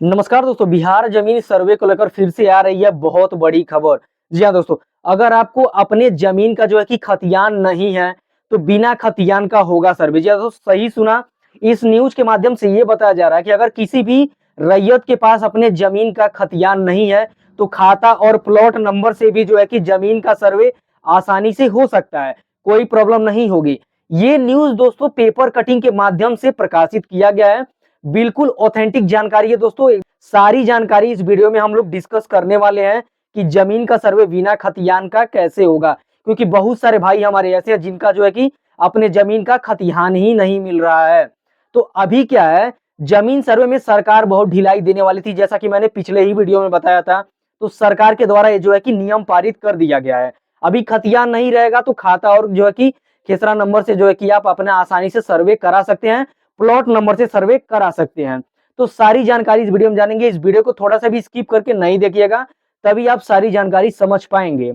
नमस्कार दोस्तों, बिहार जमीन सर्वे को लेकर फिर से आ रही है बहुत बड़ी खबर। जी हाँ दोस्तों, अगर आपको अपने जमीन का जो है कि खतियान नहीं है, तो बिना खतियान का होगा सर्वे। जी हाँ दोस्तों, सही सुना। इस न्यूज के माध्यम से ये बताया जा रहा है कि अगर किसी भी रैयत के पास अपने जमीन का खतियान नहीं है, तो खाता और प्लॉट नंबर से भी जो है कि जमीन का सर्वे आसानी से हो सकता है, कोई प्रॉब्लम नहीं होगी। ये न्यूज दोस्तों पेपर कटिंग के माध्यम से प्रकाशित किया गया है। बिल्कुल ऑथेंटिक जानकारी है दोस्तों। सारी जानकारी इस वीडियो में हम लोग डिस्कस करने वाले हैं कि जमीन का सर्वे बिना खतियान का कैसे होगा, क्योंकि बहुत सारे भाई हमारे ऐसे हैं जिनका जो है कि अपने जमीन का खतियान ही नहीं मिल रहा है। तो अभी क्या है, जमीन सर्वे में सरकार बहुत ढिलाई देने वाली थी, जैसा कि मैंने पिछले ही वीडियो में बताया था। तो सरकार के द्वारा ये जो है कि नियम पारित कर दिया गया है। अभी खतियान नहीं रहेगा तो खाता और जो है कि खेसरा नंबर से जो है कि आप अपना आसानी से सर्वे करा सकते हैं, प्लॉट नंबर से सर्वे करा सकते हैं। तो सारी जानकारी इस वीडियो में जानेंगे। इस वीडियो को थोड़ा सा भी स्किप करके नहीं देखिएगा, तभी आप सारी जानकारी समझ पाएंगे।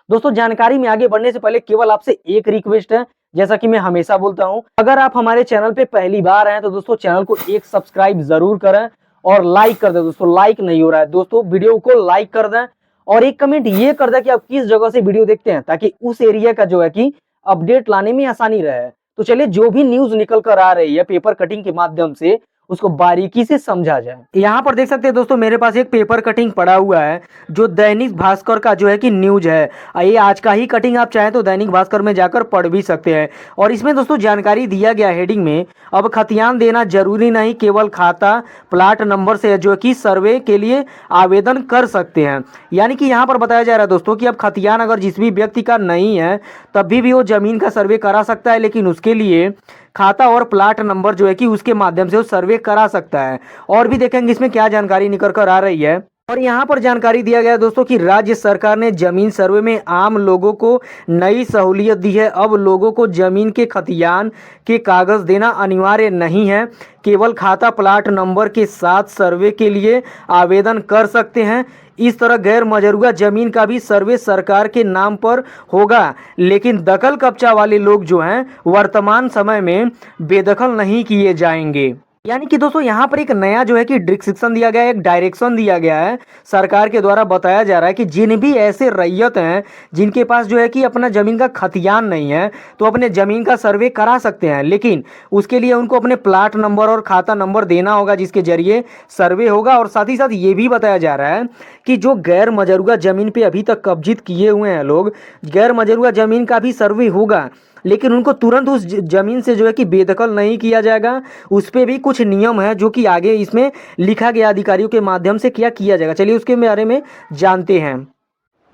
दोस्तों, जानकारी में आगे बढ़ने से पहले केवल आपसे एक रिक्वेस्ट है, जैसा कि मैं हमेशा बोलता हूं, अगर आप हमारे चैनल पे पहली बार आए तो दोस्तों चैनल को एक सब्सक्राइब जरूर करें और लाइक कर दें। दोस्तों लाइक नहीं हो रहा है, दोस्तों वीडियो को लाइक कर दें और एक कमेंट ये कर दें कि आप किस जगह से वीडियो देखते हैं, ताकि उस एरिया का जो है कि अपडेट लाने में आसानी रहे। तो चलिए, जो भी न्यूज निकल कर आ रही है पेपर कटिंग के माध्यम से, उसको बारीकी से समझा जाए। यहाँ पर देख सकते हैं दोस्तों, मेरे पास एक पेपर कटिंग पड़ा हुआ है जो दैनिक भास्कर का जो है कि न्यूज है। ये आज का ही कटिंग आप चाहें तो दैनिक भास्कर में जाकर पढ़ भी सकते हैं। और इसमें दोस्तों जानकारी दिया गया हेडिंग में, अब खतियान देना जरूरी नहीं, केवल खाता प्लाट नंबर से जो है कि सर्वे के लिए आवेदन कर सकते हैं। यानी कि यहाँ पर बताया जा रहा है दोस्तों कि अब खतियान अगर जिस भी व्यक्ति का नहीं है, तब भी वो जमीन का सर्वे करा सकता है, लेकिन उसके लिए खाता और प्लाट नंबर जो है कि उसके माध्यम से वो सर्वे करा सकता है। और भी देखेंगे इसमें क्या जानकारी निकल कर आ रही है। और यहाँ पर जानकारी दिया गया है दोस्तों कि राज्य सरकार ने जमीन सर्वे में आम लोगों को नई सहूलियत दी है। अब लोगों को जमीन के खतियान के कागज देना अनिवार्य नहीं है, केवल खाता प्लाट नंबर के साथ सर्वे के लिए आवेदन कर सकते हैं। इस तरह गैर मजरूगा जमीन का भी सर्वे सरकार के नाम पर होगा, लेकिन दखल कब्जा वाले लोग जो हैं वर्तमान समय में बेदखल नहीं किए जाएंगे। यानी कि दोस्तों यहाँ पर एक नया जो है कि डिस्क्रिप्शन दिया गया है, एक डायरेक्शन दिया गया है। सरकार के द्वारा बताया जा रहा है कि जिन भी ऐसे रैयत हैं जिनके पास जो है कि अपना जमीन का खतियान नहीं है, तो अपने जमीन का सर्वे करा सकते हैं, लेकिन उसके लिए उनको अपने प्लाट नंबर और खाता नंबर देना होगा, जिसके जरिए सर्वे होगा। और साथ ही साथ ये भी बताया जा रहा है कि जो गैर मजरूगा जमीन पे अभी तक कब्जित किए हुए हैं लोग, गैर मजरूगा जमीन का भी सर्वे होगा, लेकिन उनको तुरंत उस जमीन से जो है कि बेदखल नहीं किया जाएगा। उस पर भी कुछ नियम है जो कि आगे इसमें लिखा गया अधिकारियों के माध्यम से क्या किया जाएगा। चलिए उसके बारे में जानते हैं।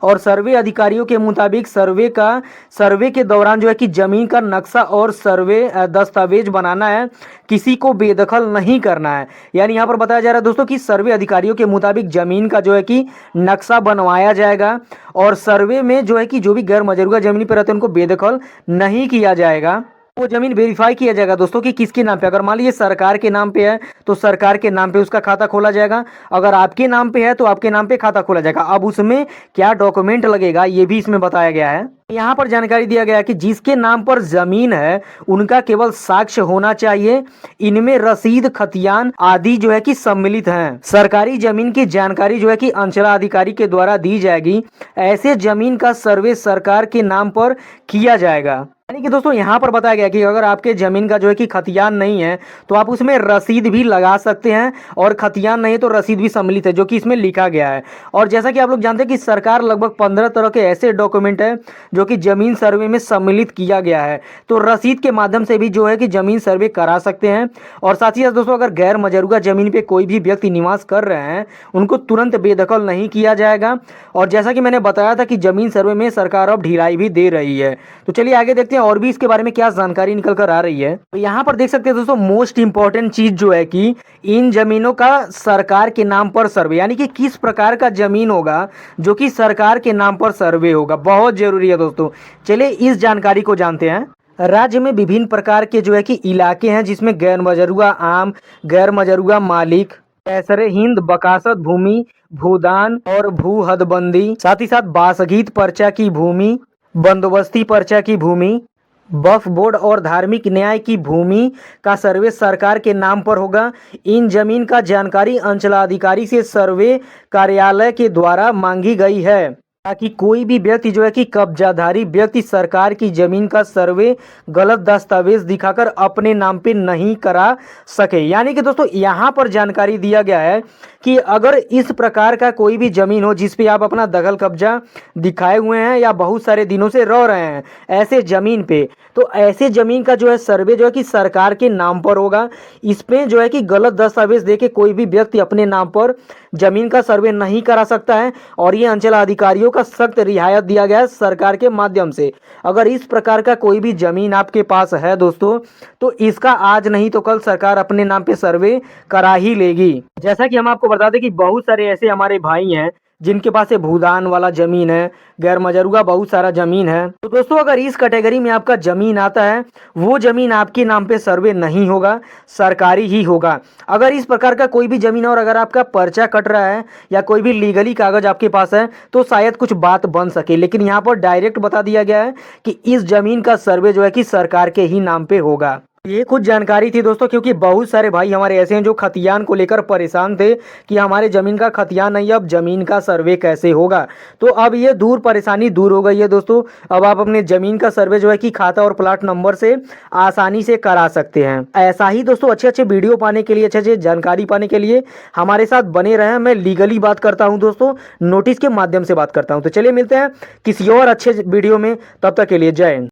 और सर्वे अधिकारियों के मुताबिक सर्वे के दौरान जो है कि जमीन का नक्शा और सर्वे दस्तावेज बनाना है, किसी को बेदखल नहीं करना है। यानी यहाँ पर बताया जा रहा है दोस्तों कि सर्वे अधिकारियों के मुताबिक जमीन का जो है कि नक्शा बनवाया जाएगा और सर्वे में जो है कि जो भी गैर मजरूगा जमीन पर रहते हैं उनको बेदखल नहीं किया जाएगा। वो जमीन वेरीफाई किया जाएगा दोस्तों कि किसके नाम पे। अगर मान लीजिए सरकार के नाम पे है तो सरकार के नाम पे उसका खाता खोला जाएगा, अगर आपके नाम पे है तो आपके नाम पे खाता खोला जाएगा। अब उसमें क्या डॉक्यूमेंट लगेगा ये भी इसमें बताया गया है। यहाँ पर जानकारी दिया गया है कि जिसके नाम पर जमीन है उनका केवल साक्ष्य होना चाहिए, इनमें रसीद खतियान आदि जो है कि सम्मिलित हैं। सरकारी जमीन की जानकारी जो है कि अंचलाधिकारी के द्वारा दी जाएगी। ऐसे जमीन का सर्वे सरकार के नाम पर किया जाएगा। यानी कि दोस्तों यहाँ पर बताया गया कि अगर आपके जमीन का जो है कि खतियान नहीं है तो आप उसमें रसीद भी लगा सकते हैं, और खतियान नहीं तो रसीद भी सम्मिलित है, जो कि इसमें लिखा गया है। और जैसा कि आप लोग जानते हैं कि सरकार लगभग 15 तरह के ऐसे डॉक्यूमेंट है जो कि जमीन सर्वे में सम्मिलित किया गया है, तो रसीद के माध्यम से भी जो है कि जमीन सर्वे करा सकते हैं। और साथ ही साथ दोस्तों, अगर गैर मजरूगा जमीन पे कोई भी व्यक्ति निवास कर रहे हैं उनको तुरंत बेदखल नहीं किया जाएगा। और जैसा कि मैंने बताया था कि जमीन सर्वे में सरकार अब ढिलाई भी दे रही है। तो चलिए आगे देखते हैं और भी इसके बारे में क्या जानकारी निकल कर आ रही है। तो यहाँ पर देख सकते हैं दोस्तों, मोस्ट इंपॉर्टेंट चीज जो है कि इन जमीनों का सरकार के नाम पर सर्वे, यानी कि किस प्रकार का जमीन होगा जो कि सरकार के नाम पर सर्वे होगा, बहुत जरूरी है दोस्तों। चलिए इस जानकारी को जानते हैं। राज्य में विभिन्न प्रकार के जो है कि इलाके हैं, जिसमें गैर मजरूगा आम, गैर मजरूगा मालिक, ऐसरे हिंद, बकासत भूमि, भूदान और भू हदबंदी, साथ ही साथ बासगीत पर्चा की भूमि, बंदोबस्ती पर्चा की भूमि, वक्फ बोर्ड और धार्मिक न्याय की भूमि का सर्वे सरकार के नाम पर होगा। इन जमीन का जानकारी अंचलाधिकारी से सर्वे कार्यालय के द्वारा मांगी गई है, ताकि कोई भी व्यक्ति जो है कि कब्जाधारी व्यक्ति सरकार की जमीन का सर्वे गलत दस्तावेज दिखाकर अपने नाम पे नहीं करा सके। यानी कि दोस्तों यहाँ पर जानकारी दिया गया है कि अगर इस प्रकार का कोई भी जमीन हो जिस पे आप अपना दखल कब्जा दिखाए हुए हैं या बहुत सारे दिनों से रह रहे हैं ऐसे जमीन पे, तो ऐसे जमीन का जो है सर्वे जो है कि सरकार के नाम पर होगा। इसमें जो है कि गलत दस्तावेज देके कोई भी व्यक्ति अपने नाम पर जमीन का सर्वे नहीं करा सकता है और ये अंचल अधिकारियों का सख्त रियायत दिया गया है सरकार के माध्यम से। अगर इस प्रकार का कोई भी जमीन आपके पास है दोस्तों, तो इसका आज नहीं तो कल सरकार अपने नाम पे सर्वे करा ही लेगी। जैसा कि हम आपको बता दें कि बहुत सारे ऐसे हमारे भाई हैं जिनके पास ये भूदान वाला जमीन है, गैर मजरूगा बहुत सारा जमीन है। तो दोस्तों अगर इस कैटेगरी में आपका जमीन आता है, वो जमीन आपके नाम पे सर्वे नहीं होगा, सरकारी ही होगा। अगर इस प्रकार का कोई भी जमीन और अगर आपका पर्चा कट रहा है या कोई भी लीगली कागज आपके पास है तो शायद कुछ बात बन सके, लेकिन यहाँ पर डायरेक्ट बता दिया गया है कि इस जमीन का सर्वे जो है कि सरकार के ही नाम पे होगा। ये कुछ जानकारी थी दोस्तों, क्योंकि बहुत सारे भाई हमारे ऐसे हैं जो खतियान को लेकर परेशान थे कि हमारे ज़मीन का खतियान नहीं, अब ज़मीन का सर्वे कैसे होगा। तो अब ये परेशानी दूर हो गई है दोस्तों। अब आप अपने ज़मीन का सर्वे जो है कि खाता और प्लाट नंबर से आसानी से करा सकते हैं। ऐसा ही दोस्तों अच्छे अच्छे वीडियो पाने के लिए, अच्छे अच्छे जानकारी पाने के लिए हमारे साथ बने रहें। मैं लीगली बात करता हूँ दोस्तों, नोटिस के माध्यम से बात करता हूँ। तो चलिए मिलते हैं किसी और अच्छे वीडियो में, तब तक के लिए जय हिंद।